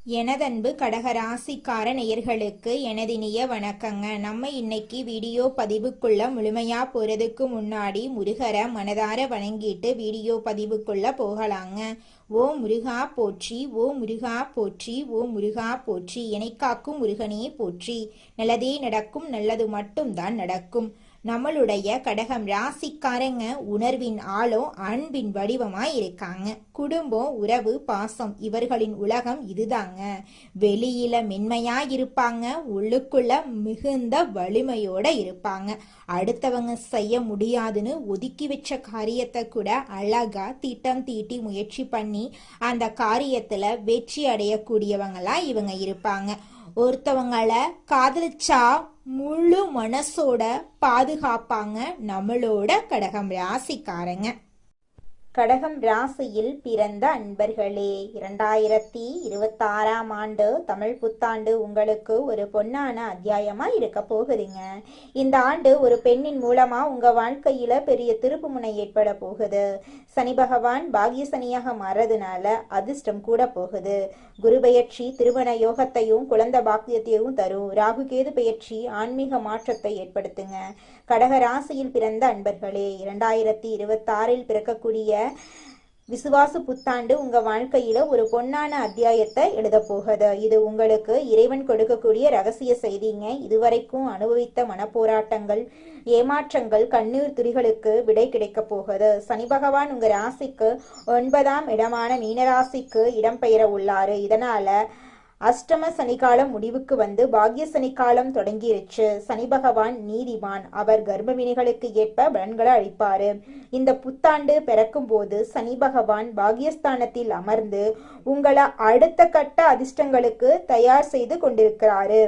எனதன்பு கடகராசிக்கார நேயர்களுக்கு எனது இனிய வணக்கங்க. நம்ம இன்னைக்கு வீடியோ பதிவுக்குள்ள முழுமையா போறதுக்கு முன்னாடி முருகரை மனதார வணங்கிட்டு வீடியோ பதிவுக்குள்ள போகலாங்க. ஓ முருகா போற்றி, ஓ முருகா போற்றி, ஓ முருகா போற்றி, என்னை காக்கும் முருகனே போற்றி. நல்லதே நடக்கும், நல்லது மட்டும்தான் நடக்கும். நம்மளுடைய கடகம் ராசிக்காரங்க உணர்வின் ஆழம் அன்பின் வடிவமாய் இருக்காங்க. குடும்பம், உறவு, பாசம் இவர்களின் உலகம் இதுதாங்க. வெளியில மென்மையா இருப்பாங்க, உள்ளுக்குள்ள மிகுந்த வலிமையோட இருப்பாங்க. அடுத்தவங்க செய்ய முடியாதுன்னு ஒதுக்கி வச்ச காரியத்தை கூட அழகா திட்டம் தீட்டி முயற்சி பண்ணி அந்த காரியத்துல வெற்றி அடையக்கூடியவங்களா இவங்க இருப்பாங்க. ஒருத்தவங்கள காதலிச்சா முழு மனசோட பாதுகாப்பாங்க நம்மளோட கடகம் ராசிக்காரங்க. கடகம் ராசியில் பிறந்த அன்பர்களே, 2026ஆம் ஆண்டு தமிழ் புத்தாண்டு உங்களுக்கு ஒரு பொன்னான அத்தியாயமா இருக்க போகுதுங்க. இந்த ஆண்டு ஒரு பெண்ணின் மூலமா உங்க வாழ்க்கையில பெரிய திருப்பு முனை ஏற்பட போகுது. சனி பகவான் பாகிய சனியாக மாறதுனால அதிர்ஷ்டம் கூட போகுது. குரு பெயர்ச்சி திருமண யோகத்தையும் குழந்தை பாக்கியத்தையும் தரும். ராகு கேது பெயர்ச்சி ஆன்மீக மாற்றத்தை ஏற்படுத்துங்க. கடக ராசியில் பிறந்த அன்பர்களே, 2026இல் பிறக்கக்கூடிய விசுவாச புத்தாண்டு உங்க வாழ்க்கையில ஒரு பொன்னான அத்தியாயத்தை எழுத போகுது. இது உங்களுக்கு இறைவன் கொடுக்கக்கூடிய ரகசிய செய்திங்க. இதுவரைக்கும் அனுபவித்த மனப்போராட்டங்கள், ஏமாற்றங்கள், கண்ணீர் துளிகளுக்கு விடை கிடைக்க போகுது. சனி பகவான் உங்க ராசிக்கு 9ஆம் இடமான மீனராசிக்கு இடம்பெயர உள்ளாரு. இதனால அஷ்டம சனிக்காலம் முடிவுக்கு வந்து பாக்ய சனிக்காலம் தொடங்கிருச்சு. சனி பகவான் நீதிமான், அவர் கர்ப்பவினைகளுக்கு ஏற்ப பலன்களை அளிப்பாரு. இந்த புத்தாண்டு பிறக்கும் போது சனி பகவான் பாக்யஸ்தானத்தில் அமர்ந்து உங்களை அடுத்த கட்ட அதிர்ஷ்டங்களுக்கு தயார் செய்து கொண்டிருக்கிறாரு.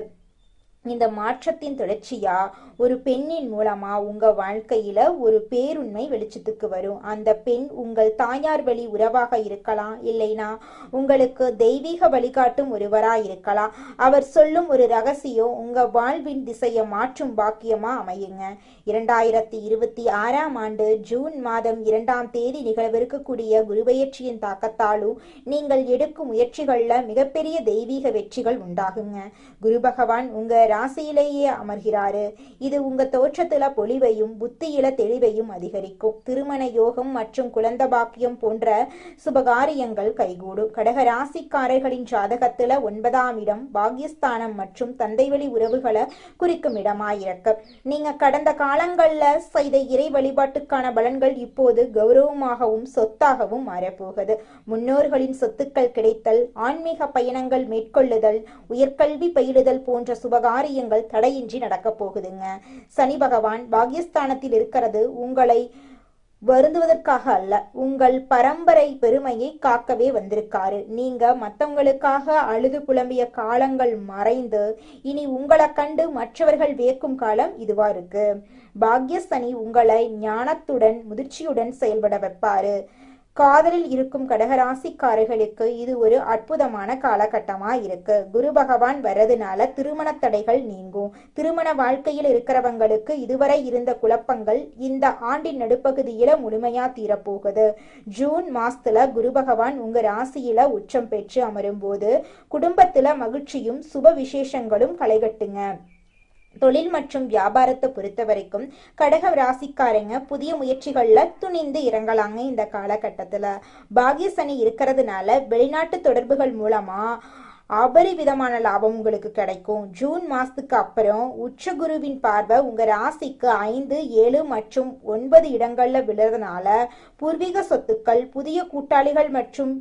இந்த மாற்றத்தின் தொடர்ச்சியா ஒரு பெண்ணின் மூலமா உங்க வாழ்க்கையில ஒரு பேருண்மை வெளிச்சத்துக்கு வரும். அந்த பெண் உங்கள் தாயார் வழி உறவாக இருக்கலாம், இல்லைனா உங்களுக்கு தெய்வீக வழிகாட்டும் ஒருவரா இருக்கலாம். அவர் சொல்லும் ஒரு ரகசியம் உங்க வாழ்வின் திசையை மாற்றும் பாக்கியமா அமையுங்க. 2026ஆம் ஆண்டு ஜூன் மாதம் 2ஆம் தேதி நிகழவிருக்கக்கூடிய குருபெயர்ச்சியின் தாக்கத்தாலும் நீங்கள் எடுக்கும் முயற்சிகள்ல மிகப்பெரிய தெய்வீக வெற்றிகள் உண்டாகுங்க. குரு பகவான் உங்க ராசியிலேயே அமர்கிறாரு. இது உங்க தோற்றத்துல பொலிவையும் புத்தியில தெளிவையும் அதிகரிக்கும். திருமண யோகம் மற்றும் குழந்தை பாக்கியம் போன்ற சுபகாரியங்கள் கைகூடும். கடக ராசிக்காரர்களின் ஜாதகத்துல 9ஆம் இடம் பாக்யஸ்தானம் மற்றும் தந்தை வழி உறவுகளை குறிக்கும் இடமாயிருக்கு. நீங்க கடந்த காலங்கள்ல செய்த இறை வழிபாட்டுக்கான பலன்கள் இப்போது கௌரவமாகவும் சொத்தாகவும் மாறப்போகுது. முன்னோர்களின் சொத்துக்கள் கிடைத்தல், ஆன்மீக பயணங்கள் மேற்கொள்ளுதல், உயர்கல்வி பயிலுதல் போன்ற சுபகாரியங்கள் தடையின்றி நடக்க போகுதுங்க. சனி பகவான் பாக்யஸ்தானத்தில் இருக்கிறது உங்களை வருந்துவதற்காக அல்ல, உங்கள் பரம்பரை பெருமையை காக்கவே வந்திருக்காரு. நீங்க மற்றவங்களுக்காக அழுது புலம்பிய காலங்கள் மறைந்து இனி உங்களை கண்டு மற்றவர்கள் வியக்கும் காலம் இதுவா இருக்கு. பாக்ய சனி உங்களை ஞானத்துடன் முதிர்ச்சியுடன் செயல்பட வைப்பாரு. காதலில் இருக்கும் கடகராசிக்காரர்களுக்கு இது ஒரு அற்புதமான காலகட்டமா இருக்கு. குரு பகவான் வர்றதுனால திருமண தடைகள் நீங்கும். திருமண வாழ்க்கையில் இருக்கிறவங்களுக்கு இதுவரை இருந்த குழப்பங்கள் இந்த ஆண்டின் நடுப்பகுதியில முழுமையா தீரப்போகுது. ஜூன் மாசத்துல குரு பகவான் உங்க ராசியில உச்சம் பெற்று அமரும் போது குடும்பத்துல மகிழ்ச்சியும் சுப விசேஷங்களும் களைகட்டுங்க. தொழில் மற்றும் வியாபாரத்தை பொறுத்த வரைக்கும் கடக ராசிக்காரங்க புதிய முயற்சிகள்ல துணிந்து இறங்கலாங்க. இந்த காலகட்டத்துல பாகிய சனி இருக்கிறதுனால வெளிநாட்டு தொடர்புகள் மூலமா அபரிவிதமான லாபம் உங்களுக்கு கிடைக்கும். ஜூன் மாசத்துக்கு அப்புறம் உச்சகுருவின் பார்வை உங்க ராசிக்கு 5, 7 மற்றும் 9 இடங்கள்ல விழுறதுனால பூர்வீக சொத்துக்கள், புதிய கூட்டாளிகள் மற்றும்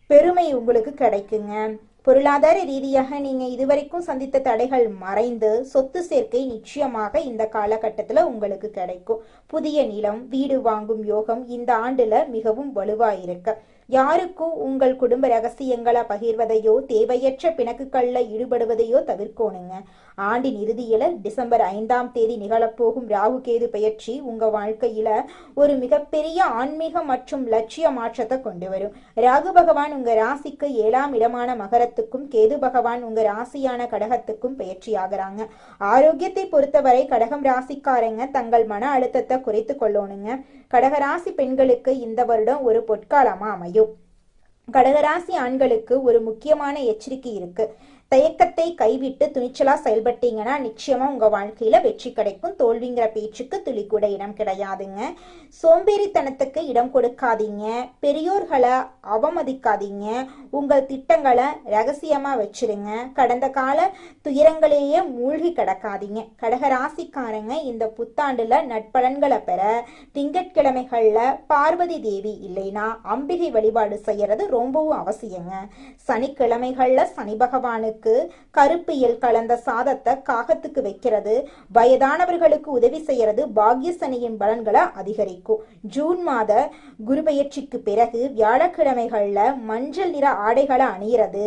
பெருமை உங்களுக்கு கிடைக்குங்க. பொருளாதார ரீதியாக நீங்க இதுவரைக்கும் சந்தித்த தடைகள் மறைந்து சொத்து சேர்க்கை நிச்சயமாக இந்த காலகட்டத்துல உங்களுக்கு கிடைக்கும். புதிய நிலம், வீடு வாங்கும் யோகம் இந்த ஆண்டுல மிகவும் வலுவா இருக்கு. யாருக்கும் உங்கள் குடும்ப ரகசியங்களை பகிர்வதையோ தேவையற்ற பிணக்குகள்ல ஈடுபடுவதையோ தவிர்க்கணுங்க. ஆண்டின் இறுதியில டிசம்பர் 5ஆம் தேதி நிகழப்போகும் ராகு கேது பெயர்ச்சி உங்க வாழ்க்கையில ஒரு மிகப்பெரிய ஆன்மீக மற்றும் லட்சிய மாற்றத்தை கொண்டு வரும். ராகு பகவான் உங்க ராசிக்கு 7ஆம் இடமான மகரத்துக்கும், கேது பகவான் உங்க ராசியான கடகத்துக்கும் பெயர்ச்சி ஆகிறாங்க. ஆரோக்கியத்தை பொறுத்தவரை கடகம் ராசிக்காரங்க தங்கள் மன அழுத்தத்தை குறைத்து கொள்ளணுங்க. கடக ராசி பெண்களுக்கு இந்த வருடம் ஒரு பொற்காலமா அமையும். கடகராசி ஆண்களுக்கு ஒரு முக்கியமான எச்சரிக்கை இருக்கு. தயக்கத்தை கைவிட்டு துணிச்சலா செயல்பட்டீங்கன்னா நிச்சயமா உங்க வாழ்க்கையில வெற்றி கிடைக்கும். தோல்விங்கிற பேச்சுக்கு துளி கூட இடம் கிடையாதுங்க. சோம்பேறித்தனத்துக்கு இடம் கொடுக்காதீங்க. பெரியோர்களை அவமதிக்காதீங்க. உங்கள் திட்டங்களை ரகசியமா வச்சிருங்க. கடந்த கால துயரங்களையே மூழ்கி கிடக்காதீங்க. கடகராசிக்காரங்க இந்த புத்தாண்டுல நட்பலன்களை பெற திங்கட்கிழமைகள்ல பார்வதி தேவி இல்லைனா அம்பிகை வழிபாடு செய்யறது ரொம்பவும் அவசியங்க. சனிக்கிழமைகள்ல சனி பகவானுக்கு கருப்பியல் கலந்த சாதத்தை காகத்துக்கு வைக்கிறது, வயதானவர்களுக்கு உதவி செய்யறது பாக்ய சனியின் பலன்களை அதிகரிக்கும். ஜூன் மாத குரு பெயர்ச்சிக்கு பிறகு வியாழக்கிழமைகள்ல மஞ்சள் நிற ஆடைகளை அணிகிறது,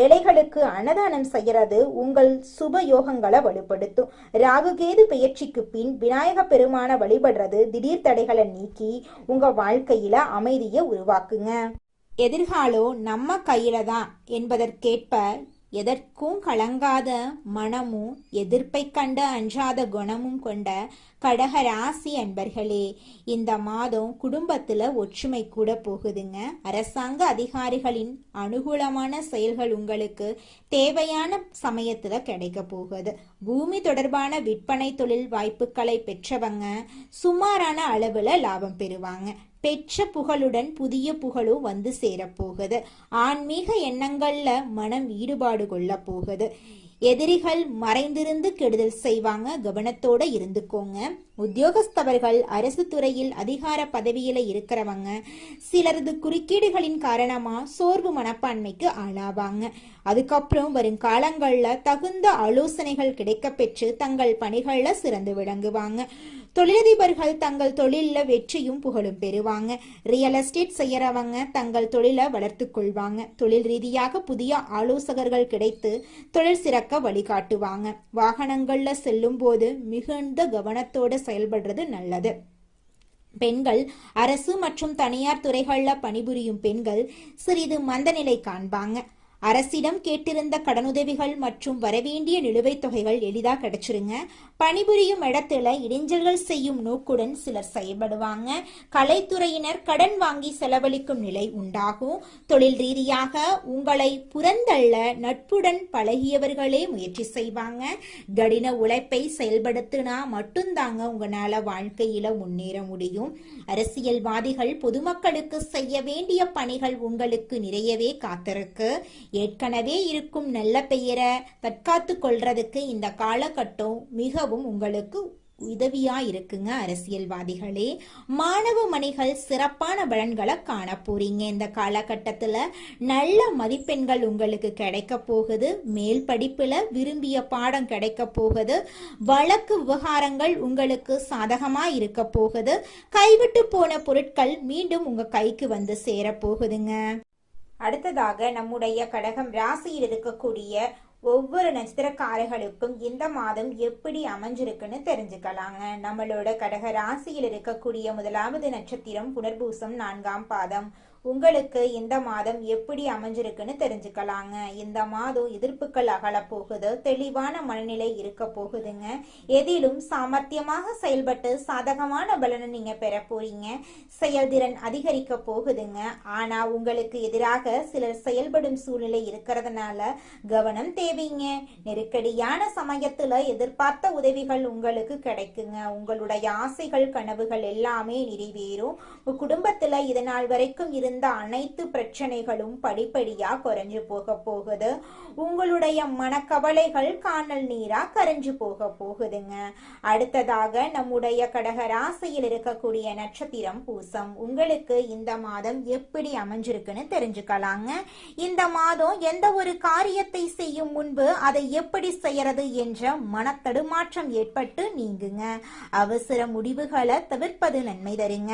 ஏழைகளுக்கு அன்னதானம் செய்யறது உங்கள் சுப யோகங்களை வலுப்படுத்தும். ராகுகேது பெயர்ச்சிக்கு பின் விநாயக பெருமான வழிபடுறது திடீர் தடைகளை நீக்கி உங்க வாழ்க்கையில அமைதியை உருவாக்குங்க. எதிர்காலம் நம்ம கையில தான் என்பதற்கேற்ப எதற்கும் கலங்காத மனமும் எதிர்ப்பை கண்ட அஞ்சாத குணமும் கொண்ட கடக ராசி அன்பர்களே, இந்த மாதம் குடும்பத்துல ஒற்றுமை கூட போகுதுங்க. அரசாங்க அதிகாரிகளின் அனுகூலமான செயல்கள் உங்களுக்கு தேவையான சமயத்துல கிடைக்க போகுது. பூமி தொடர்பான விற்பனை தொழில் வாய்ப்புகளை பெற்றவங்க சுமாரான அளவுல லாபம் பெறுவாங்க. பெற்ற புகழுடன் புதிய புகழும் வந்து சேரப்போகுது. ஆன்மீக எண்ணங்கள்ல மனம் ஈடுபாடு கொள்ள போகுது. எதிரிகள் மறைந்திருந்து கெடுதல் செய்வாங்க, கவனத்தோட இருந்துக்கோங்க. உத்தியோகஸ்தவர்கள் அரசு துறையில் அதிகார பதவியில இருக்கிறவங்க சிலரது குறுக்கீடுகளின் காரணமா சோர்வு மனப்பான்மைக்கு ஆளாவாங்க. அதுக்கப்புறம் வரும் காலங்கள்ல தகுந்த ஆலோசனைகள் கிடைக்க பெற்று தங்கள் பணிகள்ல சிறந்து விளங்குவாங்க. தொழிலதிபர்கள் தங்கள் தொழில வெற்றியும் புகழும் பெறுவாங்க. ரியல் எஸ்டேட் செய்யறவங்க தங்கள் தொழிலை வளர்த்து கொள்வாங்க. தொழில் ரீதியாக புதிய ஆலோசகர்கள் கிடைத்து தொழில் சிறக்க வழிகாட்டுவாங்க. வாகனங்கள்ல செல்லும் போது மிகுந்த கவனத்தோட செயல்படுறது நல்லது. பெண்கள் அரசு மற்றும் தனியார் துறைகள்ல பணிபுரியும் பெண்கள் சிறிது மந்தநிலை காண்பாங்க. அரசிடம் கேட்டிருந்த கடனுதவிகள் மற்றும் வரவேண்டிய நிலுவைத் தொகைகள் எளிதாக கிடைச்சிருங்க. பணிபுரியும் இடத்துல இடைஞ்சல்கள் செய்யும் நோக்குடன் சிலர் செயல்படுவாங்க. கலைத்துறையினர் கடன் வாங்கி செலவழிக்கும் நிலை உண்டாகும். தொழில் ரீதியாக உங்களை புறந்தள்ள நட்புடன் பழகியவர்களே முயற்சி செய்வாங்க. கடின உழைப்பை செயல்படுத்தினா மட்டும்தாங்க உங்களால வாழ்க்கையில முன்னேற முடியும். அரசியல்வாதிகள் பொதுமக்களுக்கு செய்ய வேண்டிய பணிகள் உங்களுக்கு நிறையவே காத்திருக்கு. ஏற்கனவே இருக்கும் நல்ல பெயரை தற்காத்து கொள்றதுக்கு இந்த காலகட்டம் மிகவும் உங்களுக்கு உதவியா இருக்குங்க. அரசியல்வாதிகளே, மாணவ மணிகள் சிறப்பான பலன்களை காண போறீங்க. இந்த காலகட்டத்துல நல்ல மதிப்பெண்கள் உங்களுக்கு கிடைக்க போகுது. மேல் படிப்புல விரும்பிய பாடம் கிடைக்க போகுது. வழக்கு விவகாரங்கள் உங்களுக்கு சாதகமா இருக்க போகுது. கைவிட்டு போன பொருட்கள் மீண்டும் உங்க கைக்கு வந்து சேர போகுதுங்க. அடுத்ததாக நம்முடைய கடகம் ராசியில் இருக்கக்கூடிய ஒவ்வொரு நட்சத்திரக்காரர்களுக்கும் இந்த மாதம் எப்படி அமைஞ்சிருக்குன்னு தெரிஞ்சுக்கலாங்க. நம்மளோட கடக ராசியில் இருக்கக்கூடிய முதலாவது நட்சத்திரம் புனர்பூசம் 4ஆம் பாதம். உங்களுக்கு இந்த மாதம் எப்படி அமைஞ்சிருக்குன்னு தெரிஞ்சுக்கலாங்க. இந்த மாதம் எதிர்ப்புகள் அகல போகுது. தெளிவான மனநிலை இருக்க போகுதுங்க. எதிலும் சாமர்த்தியமாக செயல்பட்டு சாதகமான பலனை நீங்க பெற போறீங்க. செயல்திறன் அதிகரிக்க போகுதுங்க. ஆனா உங்களுக்கு எதிராக சிலர் செயல்படும் சூழ்நிலை இருக்கிறதுனால கவனம் தேவைங்க. நெருக்கடியான சமயத்துல எதிர்பார்த்த உதவிகள் உங்களுக்கு கிடைக்குங்க. உங்களுடைய ஆசைகள் கனவுகள் எல்லாமே நிறைவேறும். குடும்பத்துல இதனால் வரைக்கும் இருந்த அனைத்து பிரச்சனைகளும் படிப்படியா குறைஞ்சு போக போகுது. உங்களுடைய மனக்கவலைகள் காணல் நீரா கரைஞ்சு போக போகுதுங்க. அடுத்ததாக நம்முடைய கடக ராசியில் இருக்கக்கூடிய நட்சத்திரம் பூசம். உங்களுக்கு இந்த மாதம் எப்படி அமைஞ்சிருக்குன்னு தெரிஞ்சுக்கலாங்க. இந்த மாதம் எந்த ஒரு காரியத்தை செய்யும் முன்பு அதை எப்படி செய்யறது என்ற மனத்தடுமாற்றம் ஏற்பட்டு நீங்குங்க. அவசர முடிவுகளை தவிர்ப்பது நன்மை தருங்க.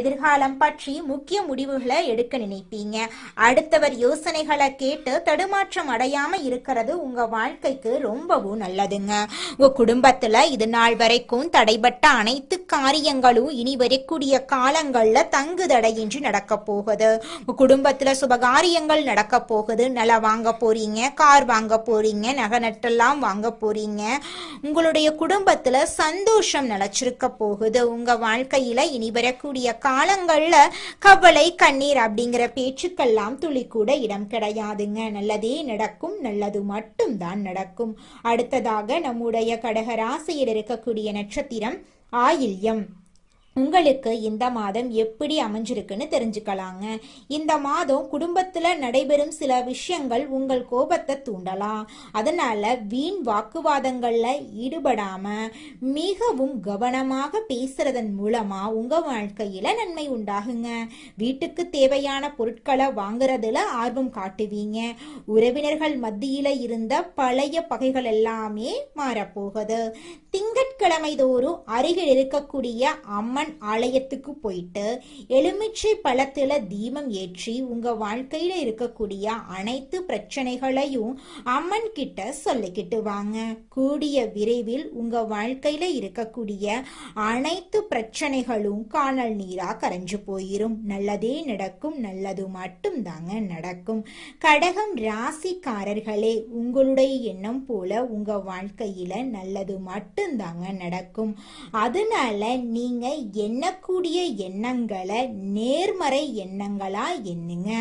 எதிர்காலம் பற்றி முக்கிய முடிவுகளை எடுக்க நினைப்பீங்க. அடுத்தவர் யோசனைகளை கேட்டு தடுமாற்றம் அடையாம இருக்கிறது உங்க வாழ்க்கைக்கு ரொம்பவும் நல்லதுங்க. உங்க குடும்பத்துல இது நாள் வரைக்கும் தடைபட்ட அனைத்து காரியங்களும் இனி வரக்கூடிய காலங்கள்ல தங்கு தடையின்றி நடக்க போகுது. உங்க குடும்பத்துல சுபகாரியங்கள் நடக்க போகுது. நிலம் வாங்க போறீங்க, கார் வாங்க போறீங்க, நகை நட்டெல்லாம் வாங்க போறீங்க. உங்களுடைய குடும்பத்துல சந்தோஷம் நிலைச்சிருக்க போகுது. உங்க வாழ்க்கையில இனி வரக்கூடிய காலங்கள்ல கவலை கண்ணீர் கண்ணீர் அப்படிங்கிற பேச்சுக்கெல்லாம் துளி கூட இடம் கிடையாதுங்க. நல்லதே நடக்கும், நல்லது மட்டும்தான் நடக்கும். அடுத்ததாக நம்முடைய கடக ராசியில் இருக்கக்கூடிய நட்சத்திரம் ஆயில்யம். உங்களுக்கு இந்த மாதம் எப்படி அமைஞ்சிருக்குன்னு தெரிஞ்சுக்கலாங்க. இந்த மாதம் குடும்பத்துல நடைபெறும் சில விஷயங்கள் உங்கள் கோபத்தை தூண்டலாம். அதனால வீண் வாக்குவாதங்கள்ல ஈடுபடாம மிகவும் கவனமாக பேசுறதன் மூலமா உங்க வாழ்க்கையில நன்மை உண்டாகுங்க. வீட்டுக்கு தேவையான பொருட்களை வாங்குறதுல ஆர்வம் காட்டுவீங்க. உறவினர்கள் மத்தியில இருந்த பழைய பகைகள் எல்லாமே மாறப்போகுது. திங்கட்கிழமை தோறும் அருகில் இருக்கக்கூடிய அம்மன் ஆலயத்துக்கு போயிட்டு எலுமிச்சை பழத்துல தீபம் ஏற்றி உங்க வாழ்க்கையில இருக்கக்கூடிய அனைத்து பிரச்சனைகளையும் அம்மன் கிட்ட சொல்லிக்கிட்டு வாங்க. கூடிய விரைவில் உங்க வாழ்க்கையில இருக்கக்கூடிய அனைத்து பிரச்சனைகளும் காணல் நீரா கரைஞ்சு போயிரும். நல்லதே நடக்கும், நல்லது மட்டும் தாங்க நடக்கும். கடகம் ராசிக்காரர்களே, உங்களுடைய எண்ணம் போல உங்க வாழ்க்கையில நல்லது மட்டும்தாங்க நடக்கும். அதனால நீங்க எண்ணக்கூடிய எண்ணங்களை நேர்மறை எண்ணங்களா எண்ணுங்க.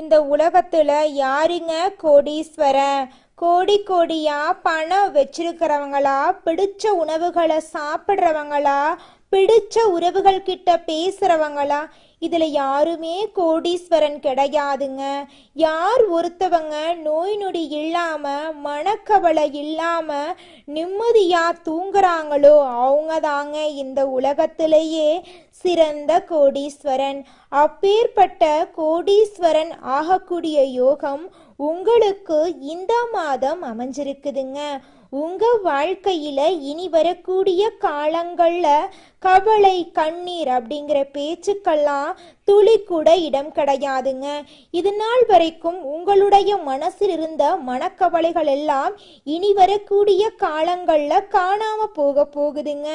இந்த உலகத்துல யாருங்க கோடீஸ்வரன்? கோடி கோடியா பணம் வச்சிருக்கிறவங்களா, பிடிச்ச உணவுகளை சாப்பிட்றவங்களா, பிடிச்ச உறவுகள் கிட்ட பேசுறவங்களா? இதுல யாருமே கோடீஸ்வரன் கிடையாதுங்க. யார் ஒருத்தவங்க நோய் நொடி இல்லாம மனக்கவலை இல்லாம நிம்மதியா தூங்குறாங்களோ அவங்க தாங்க இந்த உலகத்திலேயே சிறந்த கோடீஸ்வரன். அப்பேற்பட்ட கோடீஸ்வரன் ஆகக்கூடிய யோகம் உங்களுக்கு இந்த மாதம் அமைஞ்சிருக்குதுங்க. உங்க வாழ்க்கையில இனி வரக்கூடிய காலங்கள்ல கவலை கண்ணீர் அப்படிங்கிற பேச்சுக்கெல்லாம் துளி கூட இடம் கிடையாதுங்க. இது நாள் வரைக்கும் உங்களுடைய மனசில் இருந்த மனக்கவலைகள் எல்லாம் இனி வரக்கூடிய காலங்கள்ல காணாம போகுதுங்க.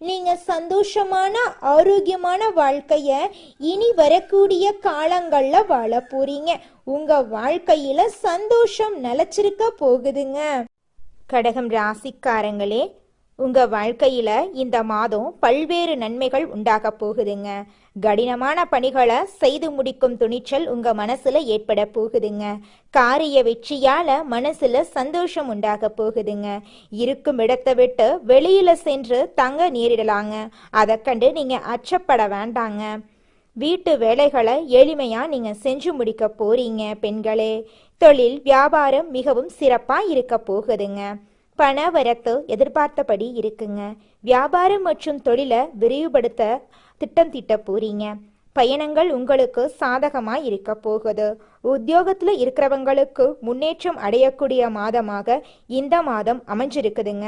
நீங்க சந்தோஷமான ஆரோக்கியமான வாழ்க்கைய இனி வரக்கூடிய காலங்கள்ல வாழ போறீங்க. உங்க வாழ்க்கையில சந்தோஷம் நிலைச்சிருக்க போகுதுங்க. கடகம் ராசிக்காரங்களே, உங்க வாழ்க்கையில இந்த மாதம் பல்வேறு நன்மைகள் உண்டாக போகுதுங்க. கடினமான பணிகளை செய்து முடிக்கும் துணிச்சல் உங்க மனசுல ஏற்பட போகுதுங்க. காரிய வெற்றியால மனசுல சந்தோஷம் உண்டாக போகுதுங்க. இருக்கும் இடத்தை விட்டு வெளியில சென்று தங்க நேரிடலாங்க. அதை கண்டு நீங்க அச்சப்பட வேண்டாங்க. வீட்டு வேலைகளை எளிமையா நீங்க செஞ்சு முடிக்க போறீங்க. பெண்களே, தொழில் வியாபாரம் மிகவும் சிறப்பா இருக்க போகுதுங்க. பண வரத்து எதிர்பார்த்தபடி இருக்குங்க. வியாபாரம் மற்றும் தொழிலை விரிவுபடுத்த திட்டம் தீட்ட போறீங்க. பயணங்கள் உங்களுக்கு சாதகமா இருக்க போகுது. உத்தியோகத்துல இருக்கிறவங்களுக்கு முன்னேற்றம் அடையக்கூடிய மாதமாக இந்த மாதம் அமைஞ்சிருக்குதுங்க.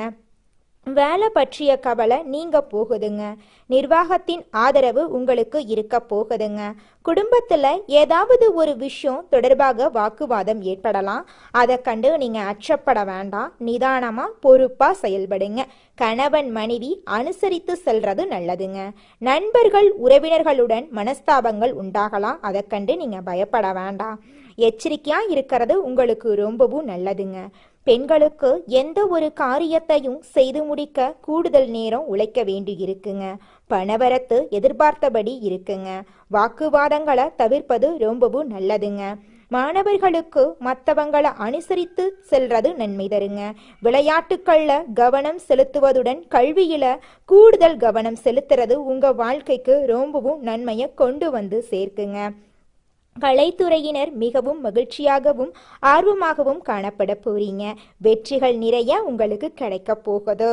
வேலை பற்றிய கவலை நீங்க போகுதுங்க. நிர்வாகத்தின் ஆதரவு உங்களுக்கு இருக்க போகுதுங்க. குடும்பத்துல ஏதாவது ஒரு விஷயம் தொடர்பாக வாக்குவாதம் ஏற்படலாம். அதை கண்டு நீங்க அச்சப்பட வேண்டாம். நிதானமா பொறுப்பா செயல்படுங்க. கணவன் மனைவி அனுசரித்து செல்றது நல்லதுங்க. நண்பர்கள் உறவினர்களுடன் மனஸ்தாபங்கள் உண்டாகலாம். அதை கண்டு நீங்க பயப்பட வேண்டாம். எச்சரிக்கையா இருக்கிறது உங்களுக்கு ரொம்பவும் நல்லதுங்க. பெண்களுக்கு எந்த ஒரு காரியத்தையும் செய்து முடிக்க கூடுதல் நேரம் உழைக்க வேண்டி இருக்குங்க. பணவரத்து எதிர்பார்த்தபடி இருக்குங்க. வாக்குவாதங்களை தவிர்ப்பது ரொம்பவும் நல்லதுங்க. மாணவர்களுக்கு மற்றவங்களை அனுசரித்து செல்றது நன்மை தருங்க. விளையாட்டுக்கள்ல கவனம் செலுத்துவதுடன் கல்வியில கூடுதல் கவனம் செலுத்துறது உங்க வாழ்க்கைக்கு ரொம்பவும் நன்மையை கொண்டு வந்து சேர்க்குங்க. கலைத்துறையினர் மிகவும் மகிழ்ச்சியாகவும் ஆர்வமாகவும் காணப்பட போறீங்க. வெற்றிகள் நிறைய உங்களுக்கு கிடைக்க போகுது.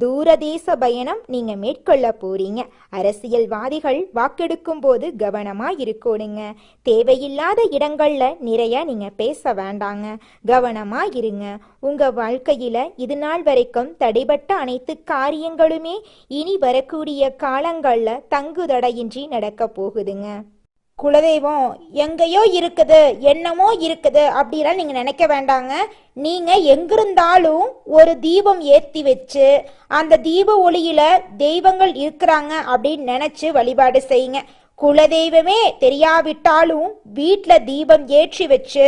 தூரதேச பயணம் நீங்க மேற்கொள்ள போறீங்க. அரசியல்வாதிகள் வாக்கெடுக்கும் போது கவனமா இருக்கணுங்க. தேவையில்லாத இடங்கள்ல நிறைய நீங்க பேச வேண்டாங்க. கவனமா இருங்க. உங்க வாழ்க்கையில இது நாள் வரைக்கும் தடைபட்ட அனைத்து காரியங்களுமே இனி வரக்கூடிய காலங்கள்ல தங்குதடையின்றி நடக்க போகுதுங்க. குலதெய்வம் எங்கேயோ இருக்குது, என்னமோ இருக்குது அப்படிலாம் நீங்க நினைக்க வேண்டாங்க. நீங்க எங்கிருந்தாலும் ஒரு தீபம் ஏற்றி வச்சு அந்த தீப ஒளியில தெய்வங்கள் இருக்கிறாங்க அப்படின்னு நினைச்சு வழிபாடு செய்யுங்க. குலதெய்வமே தெரியாவிட்டாலும் வீட்டில் தீபம் ஏற்றி வச்சு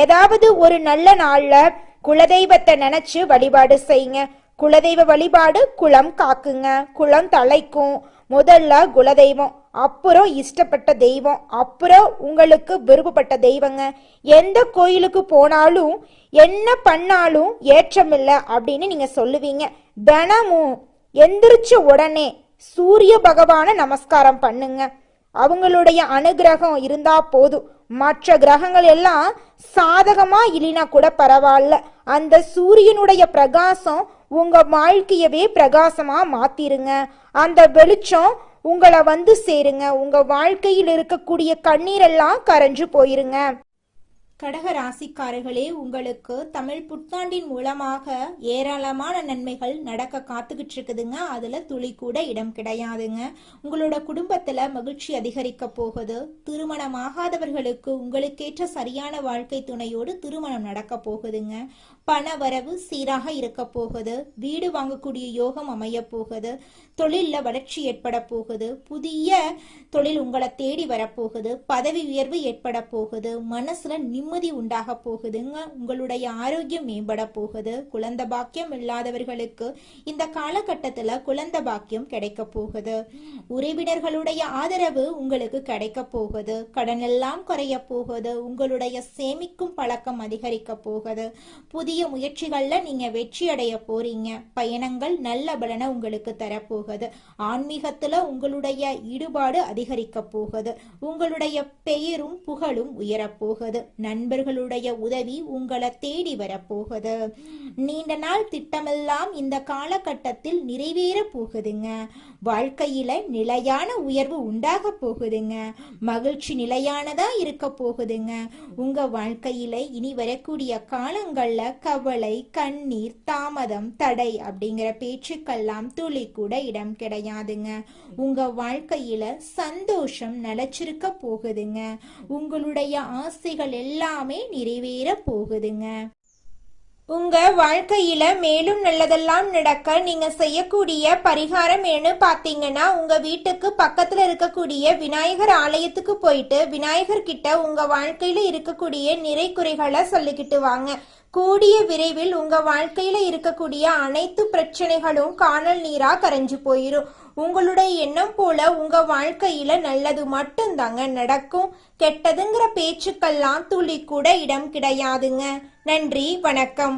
ஏதாவது ஒரு நல்ல நாள்ல குலதெய்வத்தை நினைச்சு வழிபாடு செய்யுங்க. குலதெய்வ வழிபாடு குலம் காக்குங்க, குலம் தலைக்கும். முதல்ல குலதெய்வம், அப்புறம் இஷ்டப்பட்ட தெய்வம், அப்புறம் உங்களுக்கு விருப்பப்பட்ட தெய்வங்க. எந்த கோயிலுக்கு போனாலும் என்ன பண்ணாலும் ஏற்றமில்லை அப்படின்னு நீங்க சொல்லுவீங்க. தினமும் எந்திரிச்ச உடனே சூரிய பகவான நமஸ்காரம் பண்ணுங்க. அவங்களுடைய அனுகிரகம் இருந்தா போதும். மற்ற கிரகங்கள் எல்லாம் சாதகமா இல்லைனா கூட பரவாயில்ல, அந்த சூரியனுடைய பிரகாசம் உங்க வாழ்க்கையவே பிரகாசமா மாத்திருங்க. அந்த வெளிச்சம் உங்களை வந்து சேருங்க. உங்க வாழ்க்கையில் இருக்கக்கூடிய கண்ணீரெல்லாம் கரைஞ்சு போயிருங்க. கடக ராசிக்காரர்களே, உங்களுக்கு தமிழ் புத்தாண்டின் மூலமாக ஏராளமான நன்மைகள் நடக்க காத்துக்கிட்டு இருக்குதுங்க. அதுல துளி கூட இடம் கிடையாதுங்க. உங்களோட குடும்பத்துல மகிழ்ச்சி அதிகரிக்க போகுது. திருமணமாகாதவர்களுக்கு உங்களுக்கேற்ற சரியான வாழ்க்கை துணையோடு திருமணம் நடக்க போகுதுங்க. பண வரவு சீராக இருக்க போகுது. வீடு வாங்கக்கூடிய யோகம் அமைய போகுது. தொழில்ல வளர்ச்சி ஏற்பட போகுது. புதிய தொழில் உங்களை தேடி வரப்போகுது. பதவி உயர்வு ஏற்பட போகுது. மனசுல நிம்மதி உண்டாக போகுதுங்க. உங்களுடைய ஆரோக்கியம் மேம்பட போகுது. குழந்தை பாக்கியம் இல்லாதவர்களுக்கு இந்த காலகட்டத்துல குழந்தை பாக்கியம் கிடைக்க போகுது. உறவினர்களுடைய ஆதரவு உங்களுக்கு கிடைக்க போகுது. கடன் எல்லாம் குறைய போகுது. உங்களுடைய சேமிக்கும் பழக்கம் அதிகரிக்க போகுது. புதிய முயற்சிகள்ல நீங்க வெற்றி அடைய போறீங்க. பயணங்கள் நல்ல பலனை உங்களுக்கு தரப்போகுது. ஆன்மீகத்துல உங்களுடைய ஈடுபாடு அதிகரிக்க போகுது. உங்களுடைய பெயரும் புகழும் உயரப்போகுது. நண்பர்களுடைய உதவி உங்களை தேடி வரப்போகுது. நீண்ட நாள் திட்டமெல்லாம் இந்த காலகட்டத்தில் நிறைவேற போகுதுங்க. வாழ்க்கையில நிலையான உயர்வு உண்டாக போகுதுங்க. மகிழ்ச்சி நிலையானதா இருக்க போகுதுங்க. உங்க வாழ்க்கையில இனி வரக்கூடிய காலங்கள்ல கவலை, கண்ணீர், தாமதம், தடை அப்படிங்கிற பேச்சுக்கெல்லாம் துளி கூட இடம் கிடையாதுங்க. உங்க வாழ்க்கையில சந்தோஷம் நிலைச்சிருக்க போகுதுங்க. உங்களுடைய ஆசைகள் எல்லாமே நிறைவேற போகுதுங்க. உங்க வாழ்க்கையில மேலும் நல்லதெல்லாம் நடக்க நீங்க செய்யக்கூடிய பரிகாரம் என்ன பாத்தீங்கன்னா, உங்க வீட்டுக்கு பக்கத்துல இருக்கக்கூடிய விநாயகர் ஆலயத்துக்கு போயிட்டு விநாயகர் கிட்ட உங்க வாழ்க்கையில இருக்கக்கூடிய நிறை குறைகளை சொல்லிக்கிட்டு வாங்க. கூடிய விரைவில் உங்க வாழ்க்கையில இருக்கக்கூடிய அனைத்து பிரச்சனைகளும் காணல் நீரா கரைஞ்சு போயிரும். உங்களுடைய எண்ணம் போல உங்க வாழ்க்கையில நல்லது மட்டும்தாங்க நடக்கும். கெட்டதுங்கிற பேச்சுக்கெல்லாம் துளி கூட இடம் கிடையாதுங்க. நன்றி, வணக்கம்.